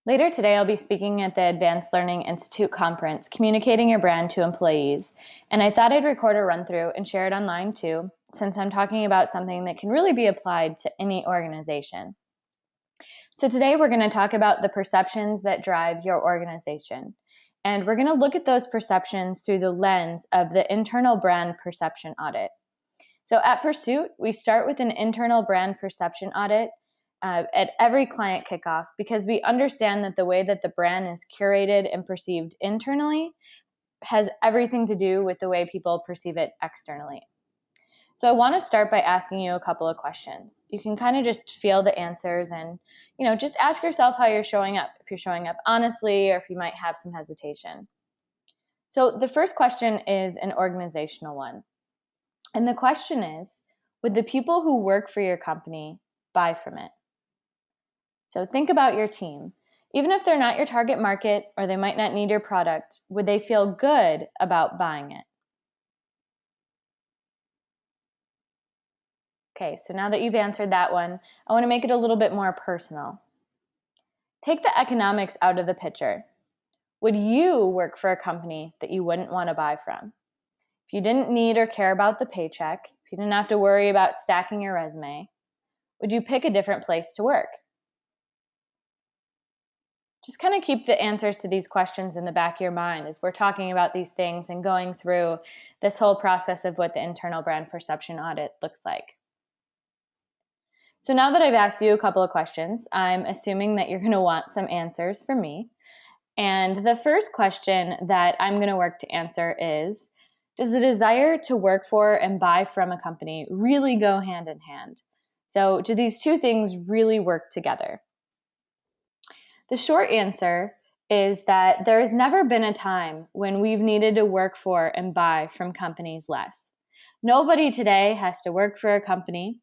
Later today, I'll be speaking at the Advanced Learning Institute conference, Communicating Your Brand to Employees, and I thought I'd record a run-through and share it online too, since I'm talking about something that can really be applied to any organization. So today we're going to talk about the perceptions that drive your organization, and we're going to look at those perceptions through the lens of the internal brand perception audit. So at Pursuit, we start with an internal brand perception audit at every client kickoff because we understand that the way that the brand is curated and perceived internally has everything to do with the way people perceive it externally. So I want to start by asking you a couple of questions. You can kind of just feel the answers and, just ask yourself how you're showing up, if you're showing up honestly or if you might have some hesitation. So the first question is an organizational one. And the question is, would the people who work for your company buy from it? So think about your team. Even if they're not your target market or they might not need your product, would they feel good about buying it? Okay, so now that you've answered that one, I want to make it a little bit more personal. Take the economics out of the picture. Would you work for a company that you wouldn't want to buy from? If you didn't need or care about the paycheck, if you didn't have to worry about stacking your resume, would you pick a different place to work? Just kind of keep the answers to these questions in the back of your mind as we're talking about these things and going through this whole process of what the internal brand perception audit looks like. So now that I've asked you a couple of questions, I'm assuming that you're going to want some answers from me. And the first question that I'm going to work to answer is, does the desire to work for and buy from a company really go hand in hand? So do these two things really work together? The short answer is that there has never been a time when we've needed to work for and buy from companies less. Nobody today has to work for a company,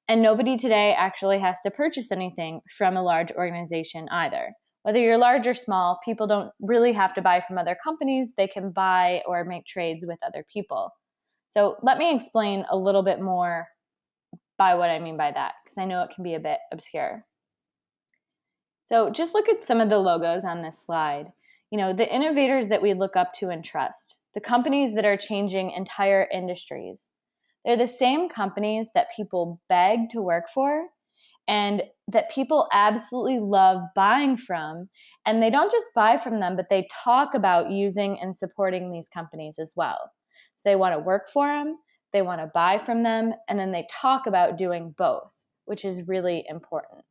and nobody today actually has to purchase anything from a large organization either. Whether you're large or small, people don't really have to buy from other companies. They can buy or make trades with other people. So let me explain a little bit more by what I mean by that, because I know it can be a bit obscure. So just look at some of the logos on this slide. The innovators that we look up to and trust, the companies that are changing entire industries. They're the same companies that people beg to work for and that people absolutely love buying from. And they don't just buy from them, but they talk about using and supporting these companies as well. So they want to work for them, they want to buy from them, and then they talk about doing both, which is really important.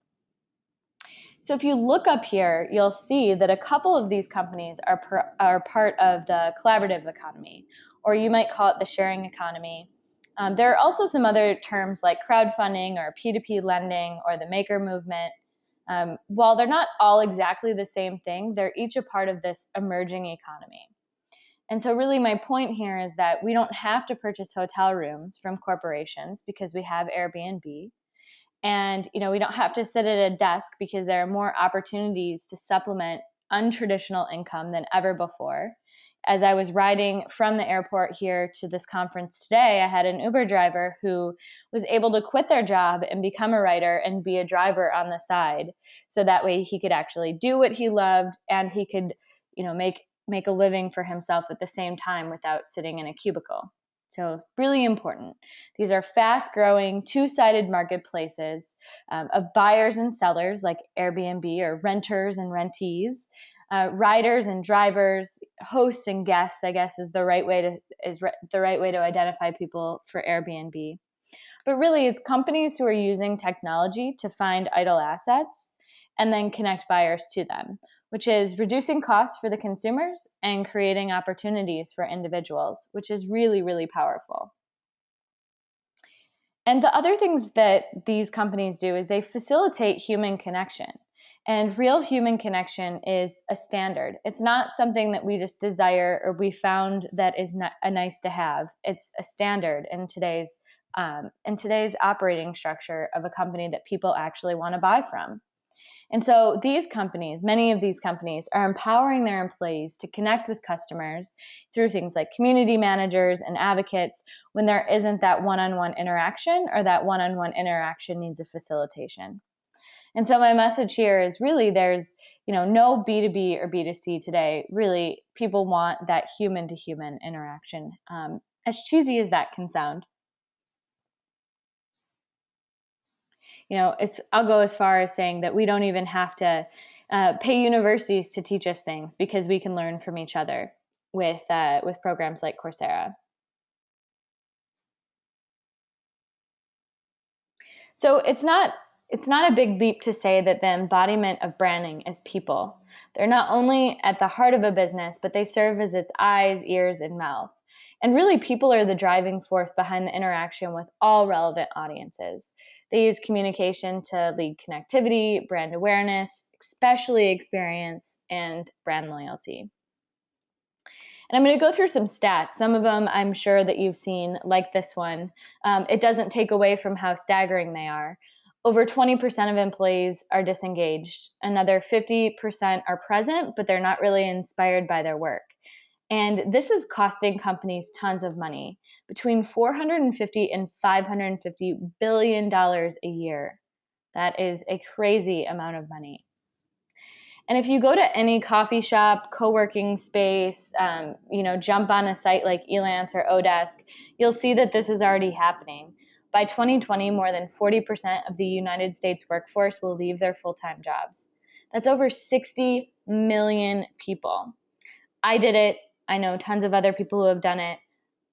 So if you look up here, you'll see that a couple of these companies are part of the collaborative economy, or you might call it the sharing economy. There are also some other terms like crowdfunding or P2P lending or the maker movement. While they're not all exactly the same thing, they're each a part of this emerging economy. And so really my point here is that we don't have to purchase hotel rooms from corporations because we have Airbnb. And we don't have to sit at a desk because there are more opportunities to supplement untraditional income than ever before. As I was riding from the airport here to this conference today, I had an Uber driver who was able to quit their job and become a writer and be a driver on the side. So that way he could actually do what he loved and he could, make a living for himself at the same time without sitting in a cubicle. So really important. These are fast-growing, two-sided marketplaces of buyers and sellers like Airbnb, or renters and rentees, riders and drivers, hosts and guests, I guess is the right way to identify people for Airbnb. But really, it's companies who are using technology to find idle assets and then connect buyers to them, which is reducing costs for the consumers and creating opportunities for individuals, which is really, really powerful. And the other things that these companies do is they facilitate human connection. And real human connection is a standard. It's not something that we just desire or we found that is not a nice to have. It's a standard in today's operating structure of a company that people actually want to buy from. And so these companies, many of these companies, are empowering their employees to connect with customers through things like community managers and advocates when there isn't that one-on-one interaction or that one-on-one interaction needs a facilitation. And so my message here is really there's, no B2B or B2C today. Really, people want that human to human interaction, as cheesy as that can sound. I'll go as far as saying that we don't even have to pay universities to teach us things, because we can learn from each other with programs like Coursera. So it's not a big leap to say that the embodiment of branding is people. They're not only at the heart of a business, but they serve as its eyes, ears, and mouth. And really, people are the driving force behind the interaction with all relevant audiences. They use communication to lead connectivity, brand awareness, especially experience, and brand loyalty. And I'm going to go through some stats. Some of them I'm sure that you've seen, like this one. It doesn't take away from how staggering they are. Over 20% of employees are disengaged. Another 50% are present, but they're not really inspired by their work. And this is costing companies tons of money, between $450 and $550 billion a year. That is a crazy amount of money. And if you go to any coffee shop, co-working space, jump on a site like Elance or Odesk, you'll see that this is already happening. By 2020, more than 40% of the United States workforce will leave their full-time jobs. That's over 60 million people. I did it. I know tons of other people who have done it.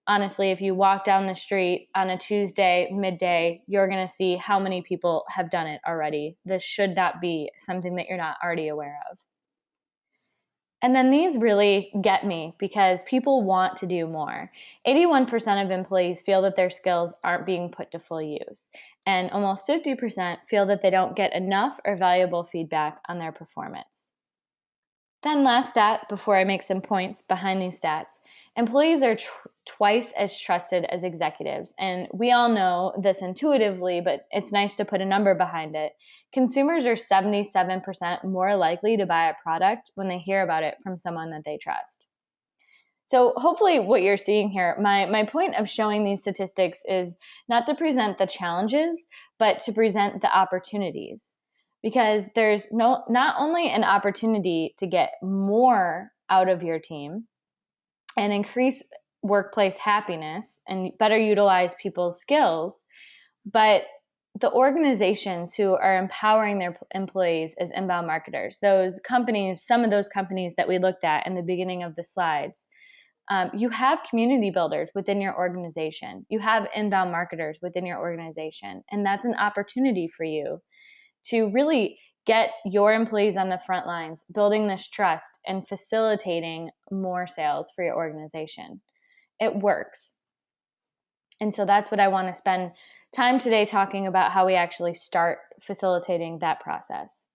Honestly, if you walk down the street on a Tuesday, midday, you're going to see how many people have done it already. This should not be something that you're not already aware of. And then these really get me because people want to do more. 81% of employees feel that their skills aren't being put to full use. And almost 50% feel that they don't get enough or valuable feedback on their performance. Then last stat, before I make some points behind these stats, employees are twice as trusted as executives. And we all know this intuitively, but it's nice to put a number behind it. Consumers are 77% more likely to buy a product when they hear about it from someone that they trust. So hopefully what you're seeing here, my point of showing these statistics is not to present the challenges, but to present the opportunities. Because there's not only an opportunity to get more out of your team and increase workplace happiness and better utilize people's skills, but the organizations who are empowering their employees as inbound marketers, those companies, some of those companies that we looked at in the beginning of the slides, you have community builders within your organization. You have inbound marketers within your organization, and that's an opportunity for you to really get your employees on the front lines, building this trust and facilitating more sales for your organization. It works. And so that's what I want to spend time today talking about, how we actually start facilitating that process.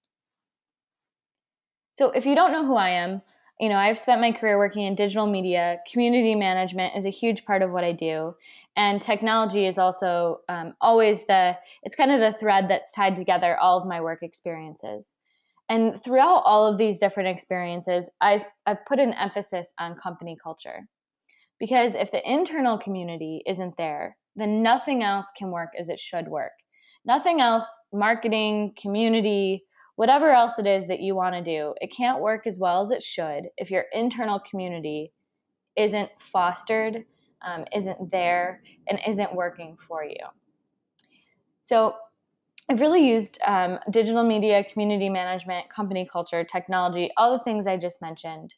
So if you don't know who I am, I've spent my career working in digital media. Community management is a huge part of what I do. And technology is also always it's kind of the thread that's tied together all of my work experiences. And throughout all of these different experiences, I've put an emphasis on company culture. Because if the internal community isn't there, then nothing else can work as it should work. Nothing else, marketing, community, whatever else it is that you want to do, it can't work as well as it should if your internal community isn't fostered, isn't there, and isn't working for you. So I've really used digital media, community management, company culture, technology, all the things I just mentioned,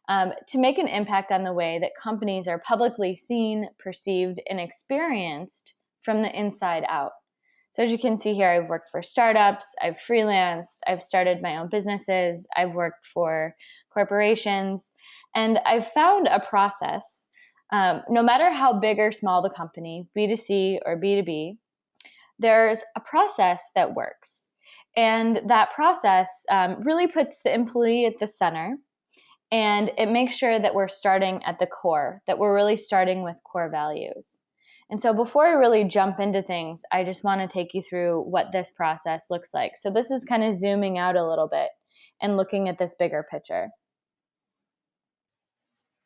to make an impact on the way that companies are publicly seen, perceived, and experienced from the inside out. So as you can see here, I've worked for startups, I've freelanced, I've started my own businesses, I've worked for corporations, and I've found a process, no matter how big or small the company, B2C or B2B, there's a process that works. And that process really puts the employee at the center, and it makes sure that we're starting at the core, that we're really starting with core values. And so before I really jump into things, I just want to take you through what this process looks like. So this is kind of zooming out a little bit and looking at this bigger picture.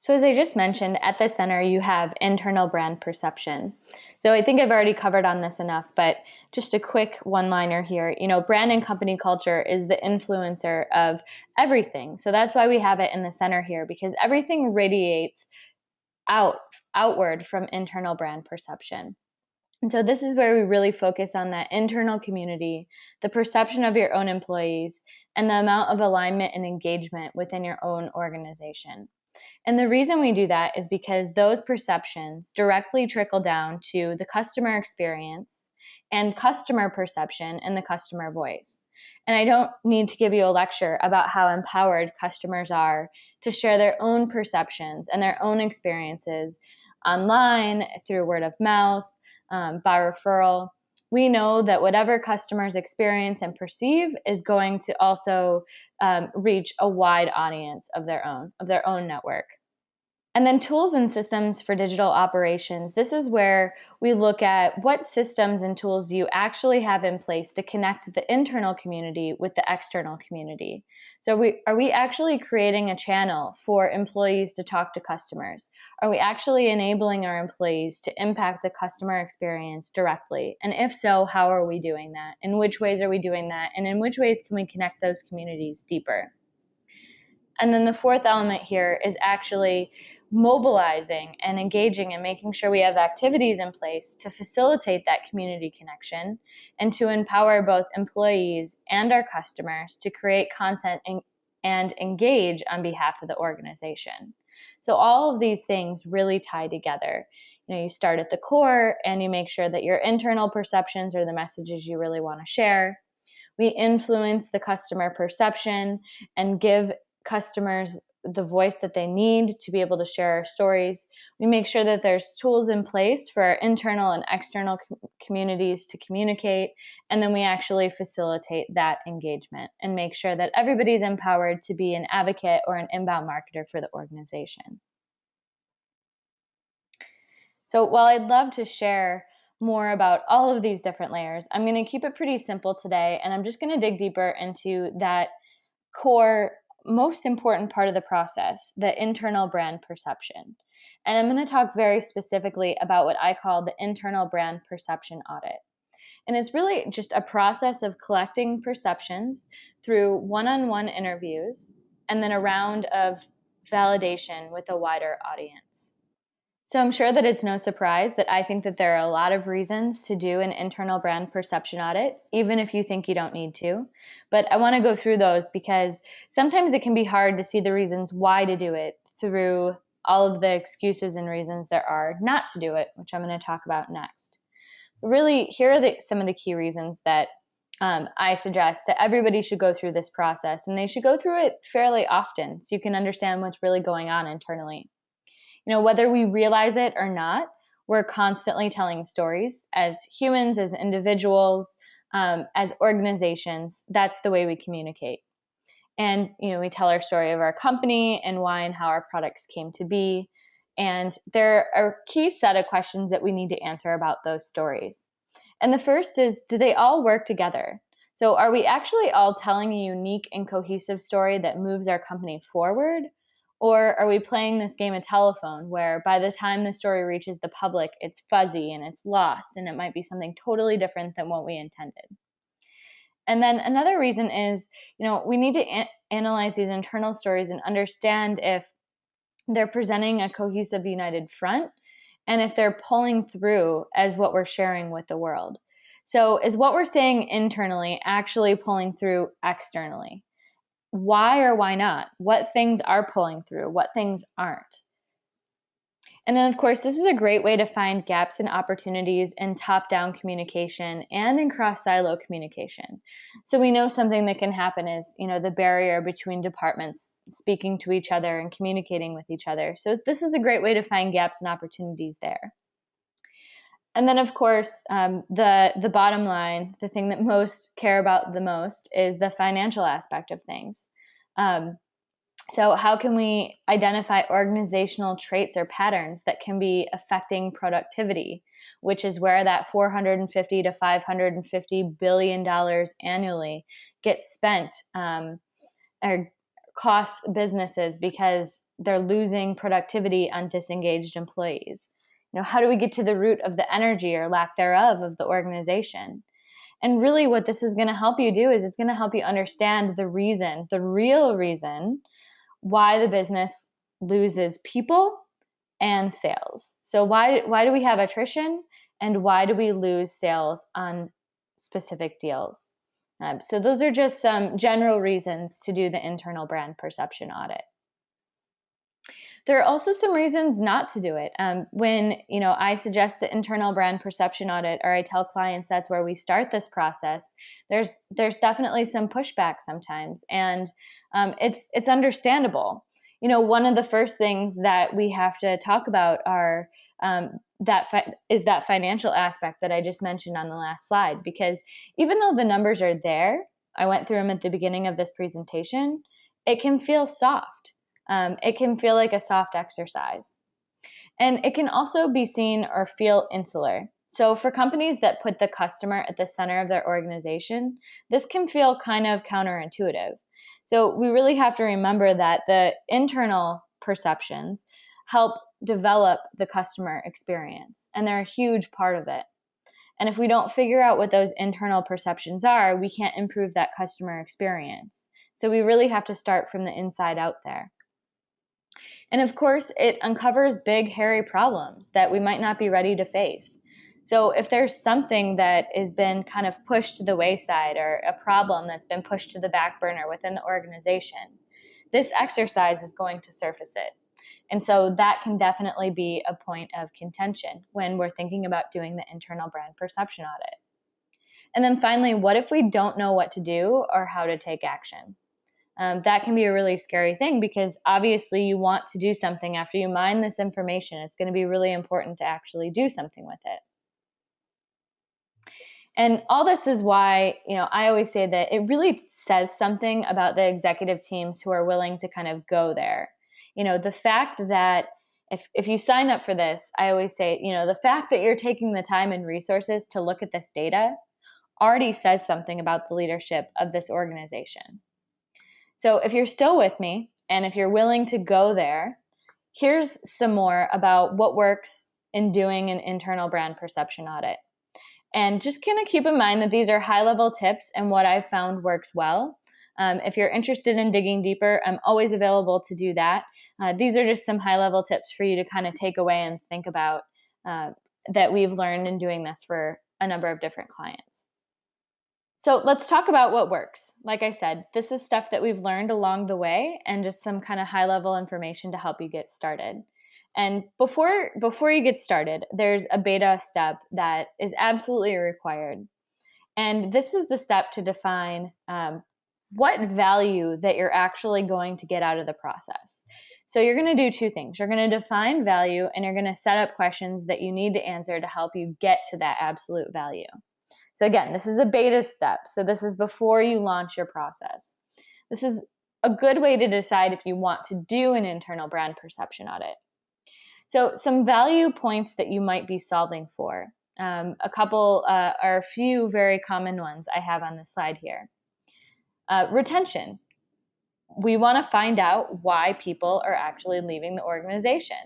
So as I just mentioned, at the center, you have internal brand perception. So I think I've already covered on this enough, but just a quick one-liner here. Brand and company culture is the influencer of everything. So that's why we have it in the center here, because everything radiates outward from internal brand perception. And so this is where we really focus on that internal community, the perception of your own employees, and the amount of alignment and engagement within your own organization. And the reason we do that is because those perceptions directly trickle down to the customer experience and customer perception and the customer voice. And I don't need to give you a lecture about how empowered customers are to share their own perceptions and their own experiences online, through word of mouth, by referral. We know that whatever customers experience and perceive is going to also reach a wide audience of their own network. And then tools and systems for digital operations. This is where we look at what systems and tools do you actually have in place to connect the internal community with the external community. So are we actually creating a channel for employees to talk to customers? Are we actually enabling our employees to impact the customer experience directly? And if so, how are we doing that? In which ways are we doing that? And in which ways can we connect those communities deeper? And then the fourth element here is actually mobilizing and engaging and making sure we have activities in place to facilitate that community connection and to empower both employees and our customers to create content and engage on behalf of the organization. So all of these things really tie together. You start at the core and you make sure that your internal perceptions are the messages you really want to share. We influence the customer perception and give customers the voice that they need to be able to share our stories. We make sure that there's tools in place for our internal and external communities to communicate, and then we actually facilitate that engagement and make sure that everybody's empowered to be an advocate or an inbound marketer for the organization. So while I'd love to share more about all of these different layers, I'm going to keep it pretty simple today, and I'm just going to dig deeper into that core, most important part of the process, the internal brand perception. And I'm going to talk very specifically about what I call the internal brand perception audit. And it's really just a process of collecting perceptions through one-on-one interviews and then a round of validation with a wider audience. So I'm sure that it's no surprise that I think that there are a lot of reasons to do an internal brand perception audit, even if you think you don't need to. But I want to go through those because sometimes it can be hard to see the reasons why to do it through all of the excuses and reasons there are not to do it, which I'm going to talk about next. But really, here are some of the key reasons that I suggest that everybody should go through this process, and they should go through it fairly often so you can understand what's really going on internally. Whether we realize it or not, we're constantly telling stories as humans, as individuals, as organizations. That's the way we communicate. And, we tell our story of our company and why and how our products came to be. And there are a key set of questions that we need to answer about those stories. And the first is, do they all work together? So are we actually all telling a unique and cohesive story that moves our company forward? Or are we playing this game of telephone where by the time the story reaches the public, it's fuzzy and it's lost and it might be something totally different than what we intended? And then another reason is, we need to analyze these internal stories and understand if they're presenting a cohesive, united front and if they're pulling through as what we're sharing with the world. So is what we're saying internally actually pulling through externally? Why or why not? What things are pulling through? What things aren't? And then, of course, this is a great way to find gaps and opportunities in top-down communication and in cross-silo communication. So we know something that can happen is, the barrier between departments speaking to each other and communicating with each other. So this is a great way to find gaps and opportunities there. And then, of course, the bottom line, the thing that most care about the most is the financial aspect of things. So how can we identify organizational traits or patterns that can be affecting productivity, which is where that $450 to $550 billion annually gets spent or costs businesses because they're losing productivity on disengaged employees. How do we get to the root of the energy or lack thereof of the organization? And really what this is going to help you do is it's going to help you understand the real reason why the business loses people and sales. So why do we have attrition, and why do we lose sales on specific deals? So those are just some general reasons to do the internal brand perception audit. There are also some reasons not to do it. When I suggest the internal brand perception audit, or I tell clients that's where we start this process, there's definitely some pushback sometimes, and it's understandable. One of the first things that we have to talk about are that financial aspect that I just mentioned on the last slide, because even though the numbers are there, I went through them at the beginning of this presentation, it can feel soft. It can feel like a soft exercise. And it can also be seen or feel insular. So for companies that put the customer at the center of their organization, this can feel kind of counterintuitive. So we really have to remember that the internal perceptions help develop the customer experience, and they're a huge part of it. And if we don't figure out what those internal perceptions are, we can't improve that customer experience. So we really have to start from the inside out there. And of course, it uncovers big, hairy problems that we might not be ready to face. So if there's something that has been kind of pushed to the wayside, or a problem that's been pushed to the back burner within the organization, this exercise is going to surface it. And so that can definitely be a point of contention when we're thinking about doing the internal brand perception audit. And then finally, what if we don't know what to do or how to take action? That can be a really scary thing, because obviously you want to do something after you mine this information. It's going to be really important to actually do something with it. And all this is why, I always say that it really says something about the executive teams who are willing to kind of go there. The fact that if you sign up for this, I always say, the fact that you're taking the time and resources to look at this data already says something about the leadership of this organization. So if you're still with me, and if you're willing to go there, here's some more about what works in doing an internal brand perception audit. And just kind of keep in mind that these are high-level tips and what I've found works well. If you're interested in digging deeper, I'm always available to do that. These are just some high-level tips for you to kind of take away and think about that we've learned in doing this for a number of different clients. So let's talk about what works. Like I said, this is stuff that we've learned along the way, and just some kind of high-level information to help you get started. And before you get started, there's a beta step that is absolutely required. And this is the step to define what value that you're actually going to get out of the process. So you're going to do two things. You're going to define value, and you're going to set up questions that you need to answer to help you get to that absolute value. So again, this is a beta step. So this is before you launch your process. This is a good way to decide if you want to do an internal brand perception audit. So some value points that you might be solving for. A few very common ones I have on this slide here. Retention. We want to find out why people are actually leaving the organization.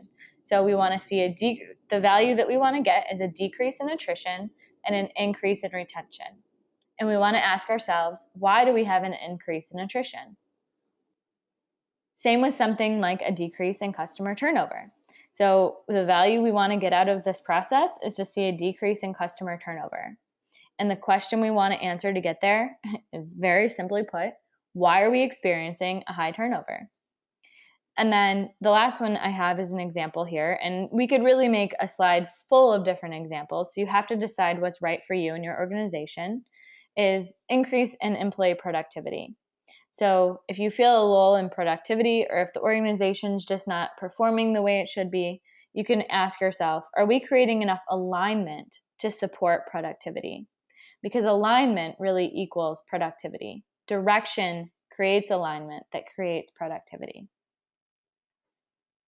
So we want to see the value that we want to get is a decrease in attrition and an increase in retention. And we want to ask ourselves, why do we have an increase in attrition? Same with something like a decrease in customer turnover. So the value we want to get out of this process is to see a decrease in customer turnover. And the question we want to answer to get there is very simply put, why are we experiencing a high turnover? And then the last one I have is an example here, and we could really make a slide full of different examples. So you have to decide what's right for you and your organization. Is increase in employee productivity. So if you feel a lull in productivity, or if the organization's just not performing the way it should be, you can ask yourself, are we creating enough alignment to support productivity? Because alignment really equals productivity. Direction creates alignment that creates productivity.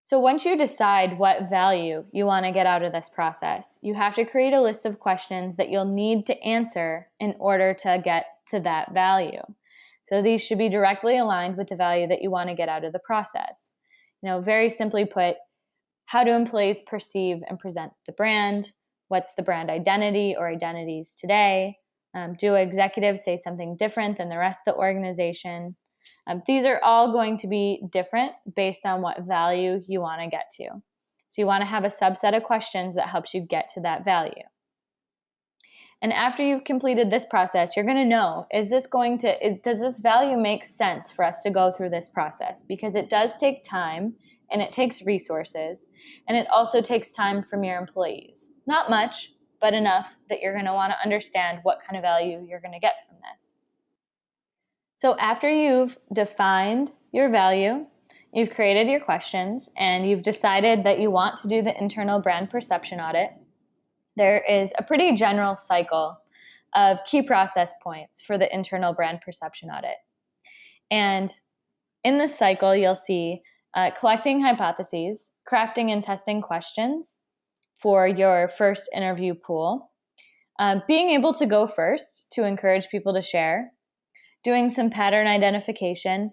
So once you decide what value you want to get out of this process, you have to create a list of questions that you'll need to answer in order to get to that value. So these should be directly aligned with the value that you want to get out of the process. Very simply put, how do employees perceive and present the brand? What's the brand identity or identities today? Do executives say something different than the rest of the organization? These are all going to be different based on what value you want to get to. So you want to have a subset of questions that helps you get to that value. And after you've completed this process, you're going to know, does this value make sense for us to go through this process? Because it does take time and it takes resources, and it also takes time from your employees. Not much, but enough that you're going to want to understand what kind of value you're going to get from this. So after you've defined your value, you've created your questions, and you've decided that you want to do the internal brand perception audit, there is a pretty general cycle of key process points for the internal brand perception audit. And in this cycle, you'll see collecting hypotheses, crafting and testing questions for your first interview pool, being able to go first to encourage people to share, doing some pattern identification,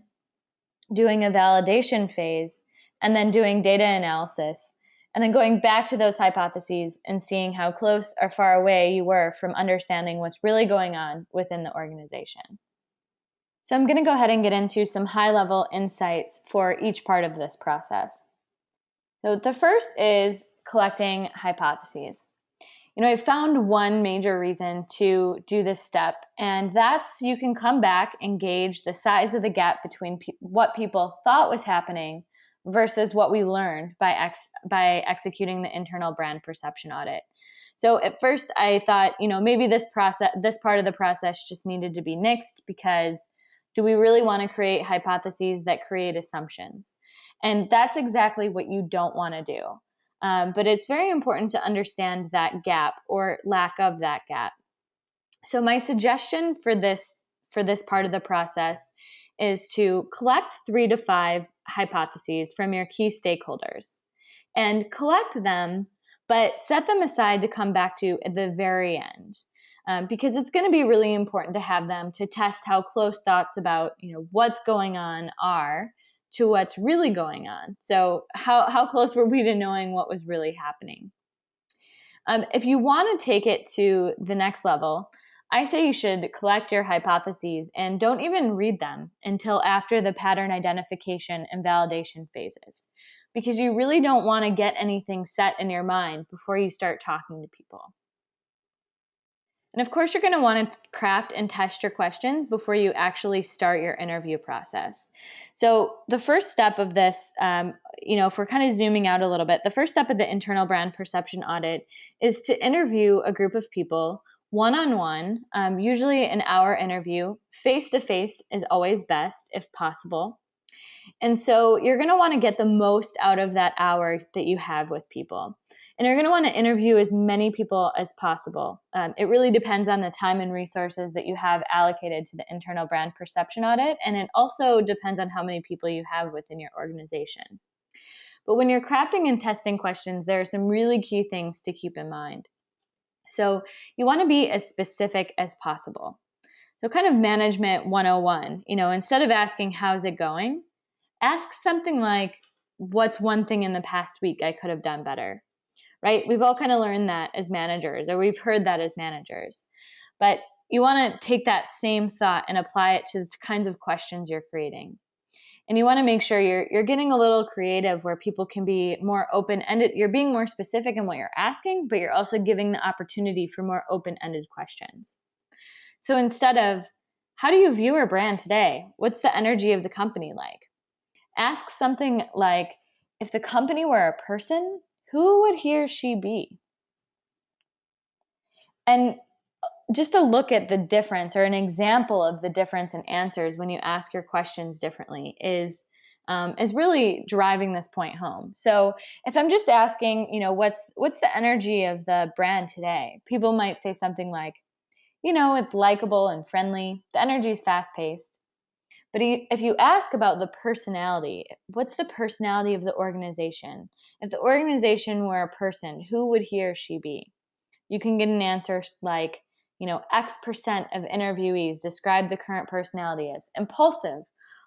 doing a validation phase, and then doing data analysis, and then going back to those hypotheses and seeing how close or far away you were from understanding what's really going on within the organization. So I'm going to go ahead and get into some high-level insights for each part of this process. So the first is collecting hypotheses. I found one major reason to do this step, and that's you can come back and gauge the size of the gap between what people thought was happening versus what we learned by executing the internal brand perception audit. So at first I thought, maybe this part of the process just needed to be nixed, because do we really want to create hypotheses that create assumptions? And that's exactly what you don't want to do. But it's very important to understand that gap or lack of that gap. So my suggestion for this part of the process is to collect 3 to 5 hypotheses from your key stakeholders and collect them, but set them aside to come back to at the very end. Because it's going to be really important to have them to test how close thoughts about what's going on are to what's really going on. So how close were we to knowing what was really happening? If you want to take it to the next level, I say you should collect your hypotheses and don't even read them until after the pattern identification and validation phases, because you really don't want to get anything set in your mind before you start talking to people. And of course, you're going to want to craft and test your questions before you actually start your interview process. So the first step of this, if we're kind of zooming out a little bit, the first step of the internal brand perception audit is to interview a group of people one-on-one, usually an hour interview. Face-to-face is always best if possible. And so you're going to want to get the most out of that hour that you have with people. And you're going to want to interview as many people as possible. It really depends on the time and resources that you have allocated to the internal brand perception audit. And it also depends on how many people you have within your organization. But when you're crafting and testing questions, there are some really key things to keep in mind. So you want to be as specific as possible. So kind of management 101, instead of asking, how's it going? Ask something like, what's one thing in the past week I could have done better, right? We've all kind of learned that as managers, or we've heard that as managers. But you want to take that same thought and apply it to the kinds of questions you're creating. And you want to make sure you're getting a little creative where people can be more open-ended. You're being more specific in what you're asking, but you're also giving the opportunity for more open-ended questions. So instead of, how do you view our brand today? What's the energy of the company like? Ask something like, if the company were a person, who would he or she be? And just to look at the difference, or an example of the difference in answers when you ask your questions differently, is really driving this point home. So if I'm just asking, what's the energy of the brand today? People might say something like, it's likable and friendly. The energy is fast-paced. But if you ask about the personality, what's the personality of the organization? If the organization were a person, who would he or she be? You can get an answer like, X% of interviewees describe the current personality as impulsive,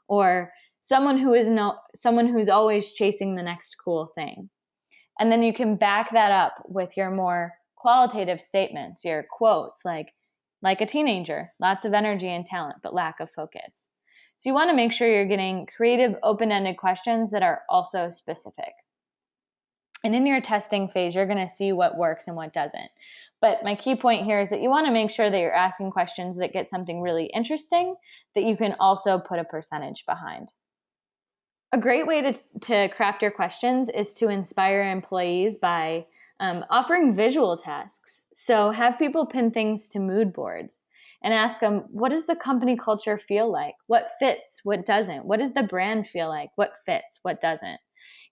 or someone who's always chasing the next cool thing. And then you can back that up with your more qualitative statements, your quotes like a teenager, lots of energy and talent, but lack of focus. So you want to make sure you're getting creative, open-ended questions that are also specific. And in your testing phase, you're going to see what works and what doesn't. But my key point here is that you want to make sure that you're asking questions that get something really interesting that you can also put a percentage behind. A great way to craft your questions is to inspire employees by offering visual tasks. So have people pin things to mood boards and ask them, what does the company culture feel like? What fits? What doesn't? What does the brand feel like? What fits? What doesn't?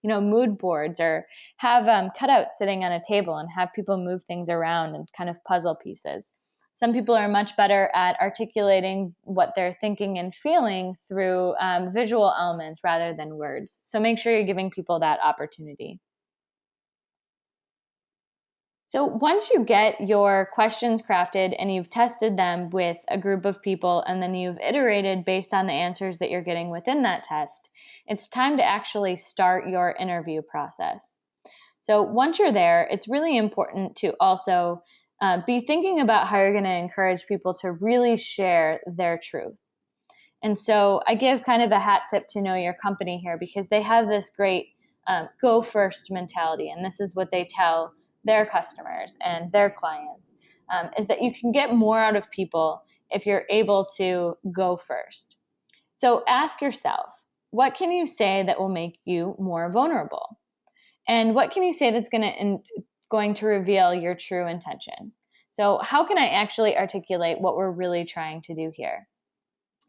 Mood boards, or have cutouts sitting on a table and have people move things around and kind of puzzle pieces. Some people are much better at articulating what they're thinking and feeling through visual elements rather than words. So make sure you're giving people that opportunity. So once you get your questions crafted and you've tested them with a group of people and then you've iterated based on the answers that you're getting within that test, it's time to actually start your interview process. So once you're there, it's really important to also be thinking about how you're going to encourage people to really share their truth. And so I give kind of a hat tip to Know Your Company here, because they have this great go first mentality. And this is what they tell their customers and their clients, is that you can get more out of people if you're able to go first. So ask yourself, what can you say that will make you more vulnerable? And what can you say that's going to reveal your true intention? So how can I actually articulate what we're really trying to do here?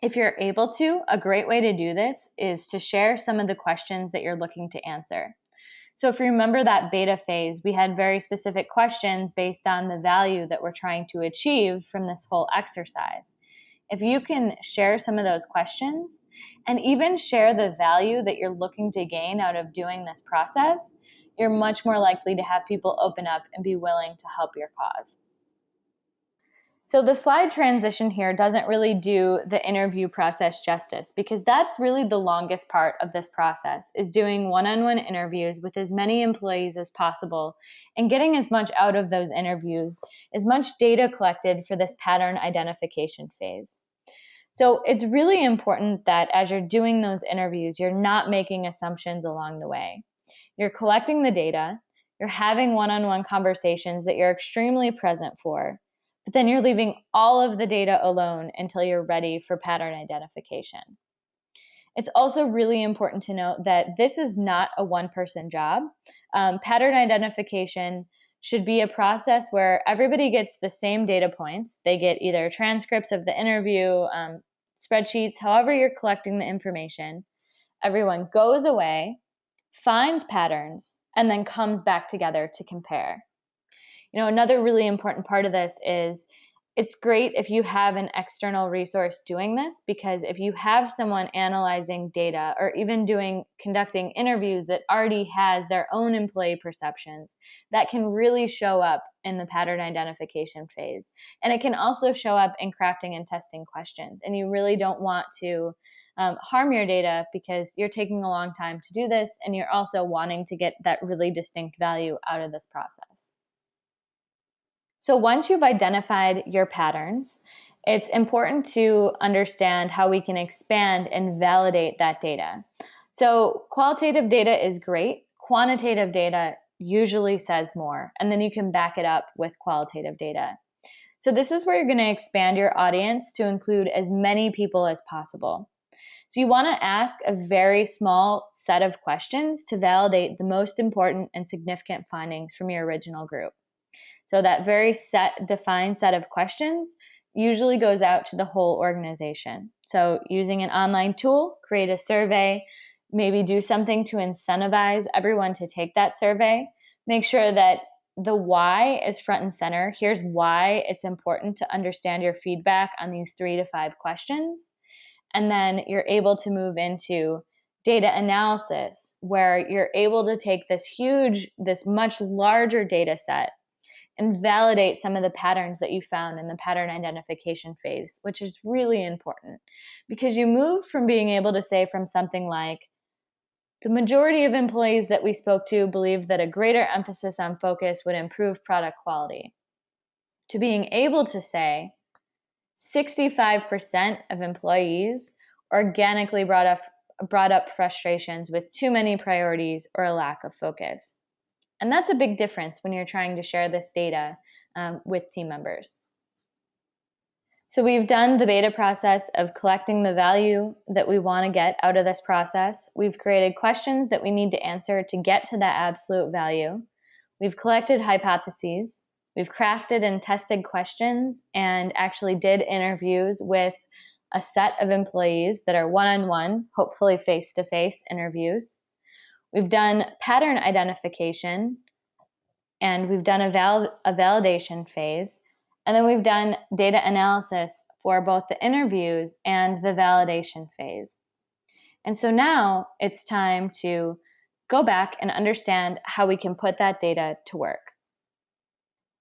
If you're able to, a great way to do this is to share some of the questions that you're looking to answer. So if you remember that beta phase, we had very specific questions based on the value that we're trying to achieve from this whole exercise. If you can share some of those questions and even share the value that you're looking to gain out of doing this process, you're much more likely to have people open up and be willing to help your cause. So the slide transition here doesn't really do the interview process justice, because that's really the longest part of this process, is doing one-on-one interviews with as many employees as possible and getting as much out of those interviews, as much data collected for this pattern identification phase. So it's really important that as you're doing those interviews, you're not making assumptions along the way. You're collecting the data, you're having one-on-one conversations that you're extremely present for, but then you're leaving all of the data alone until you're ready for pattern identification. It's also really important to note that this is not a one-person job. Pattern identification should be a process where everybody gets the same data points. They get either transcripts of the interview, spreadsheets, however you're collecting the information. Everyone goes away, finds patterns, and then comes back together to compare. Another really important part of this is it's great if you have an external resource doing this, because if you have someone analyzing data or even conducting interviews that already has their own employee perceptions, that can really show up in the pattern identification phase. And it can also show up in crafting and testing questions. And you really don't want to harm your data, because you're taking a long time to do this, and you're also wanting to get that really distinct value out of this process. So once you've identified your patterns, it's important to understand how we can expand and validate that data. So qualitative data is great. Quantitative data usually says more, and then you can back it up with qualitative data. So this is where you're going to expand your audience to include as many people as possible. So you want to ask a very small set of questions to validate the most important and significant findings from your original group. So that very defined set of questions usually goes out to the whole organization. So using an online tool, create a survey, maybe do something to incentivize everyone to take that survey. Make sure that the why is front and center. Here's why it's important to understand your feedback on these 3 to 5 questions. And then you're able to move into data analysis, where you're able to take this much larger data set and validate some of the patterns that you found in the pattern identification phase, which is really important because you move from being able to say from something like, the majority of employees that we spoke to believed that a greater emphasis on focus would improve product quality, to being able to say 65% of employees organically brought up frustrations with too many priorities or a lack of focus. And that's a big difference when you're trying to share this data with team members. So we've done the beta process of collecting the value that we want to get out of this process. We've created questions that we need to answer to get to that absolute value. We've collected hypotheses. We've crafted and tested questions and actually did interviews with a set of employees that are one-on-one, hopefully face-to-face interviews. We've done pattern identification, and we've done a validation phase. And then we've done data analysis for both the interviews and the validation phase. And so now it's time to go back and understand how we can put that data to work.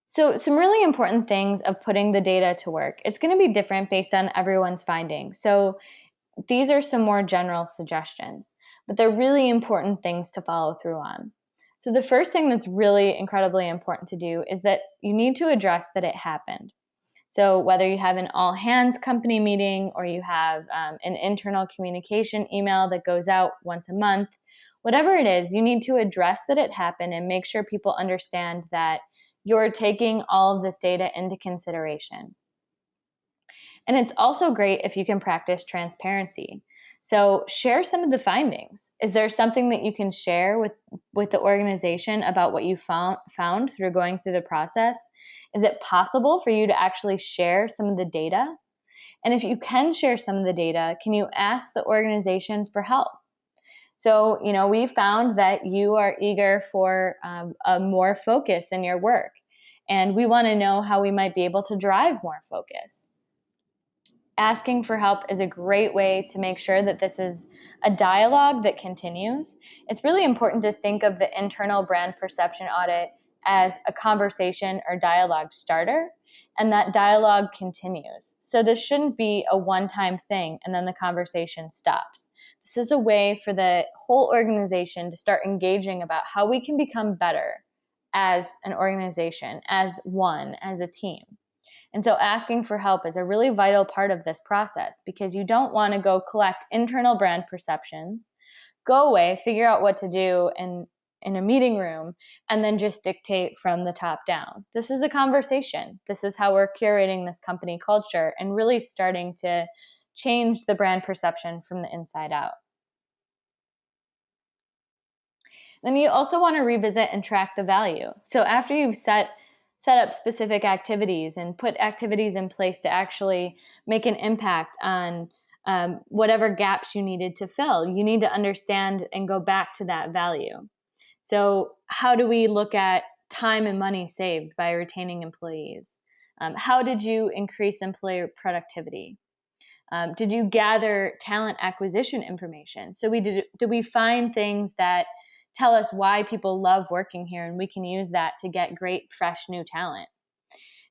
So some really important things of putting the data to work. It's going to be different based on everyone's findings. So these are some more general suggestions, but they're really important things to follow through on. So the first thing that's really incredibly important to do is that you need to address that it happened. So whether you have an all-hands company meeting or you have an internal communication email that goes out once a month, whatever it is, you need to address that it happened and make sure people understand that you're taking all of this data into consideration. And it's also great if you can practice transparency. So share some of the findings. Is there something that you can share with the organization about what you found through going through the process? Is it possible for you to actually share some of the data? And if you can share some of the data, can you ask the organization for help? So, we found that you are eager for a more focus in your work, and we want to know how we might be able to drive more focus. Asking for help is a great way to make sure that this is a dialogue that continues. It's really important to think of the internal brand perception audit as a conversation or dialogue starter, and that dialogue continues. So this shouldn't be a one-time thing and then the conversation stops. This is a way for the whole organization to start engaging about how we can become better as an organization, as one, as a team. And so asking for help is a really vital part of this process because you don't want to go collect internal brand perceptions, go away, figure out what to do in a meeting room, and then just dictate from the top down. This is a conversation. This is how we're curating this company culture and really starting to change the brand perception from the inside out. Then you also want to revisit and track the value. So after you've set up specific activities and put activities in place to actually make an impact on whatever gaps you needed to fill, you need to understand and go back to that value. So how do we look at time and money saved by retaining employees? How did you increase employee productivity? Did you gather talent acquisition information? So did we find things that tell us why people love working here, and we can use that to get great, fresh, new talent?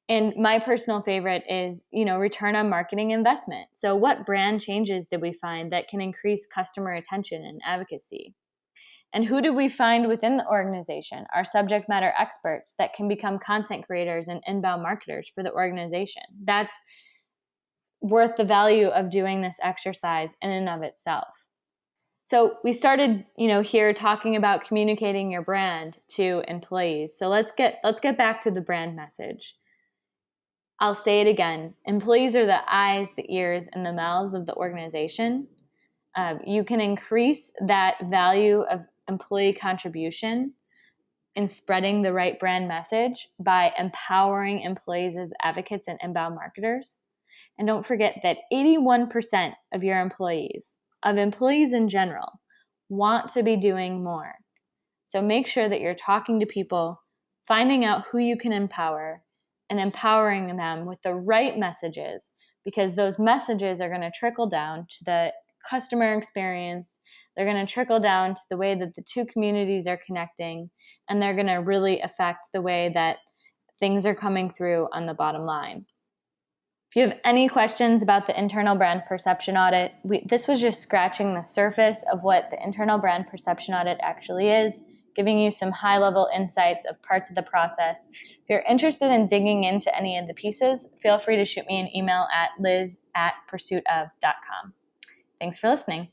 And my personal favorite is, return on marketing investment. So what brand changes did we find that can increase customer attention and advocacy? And who did we find within the organization, our subject matter experts that can become content creators and inbound marketers for the organization? That's worth the value of doing this exercise in and of itself. So we started, here talking about communicating your brand to employees. So let's get back to the brand message. I'll say it again. Employees are the eyes, the ears, and the mouths of the organization. You can increase that value of employee contribution in spreading the right brand message by empowering employees as advocates and inbound marketers. And don't forget that 81% of your employees in general, want to be doing more. So make sure that you're talking to people, finding out who you can empower, and empowering them with the right messages, because those messages are going to trickle down to the customer experience. They're going to trickle down to the way that the two communities are connecting, and they're going to really affect the way that things are coming through on the bottom line. If you have any questions about the internal brand perception audit, this was just scratching the surface of what the internal brand perception audit actually is, giving you some high-level insights of parts of the process. If you're interested in digging into any of the pieces, feel free to shoot me an email at liz@pursuitof.com. Thanks for listening.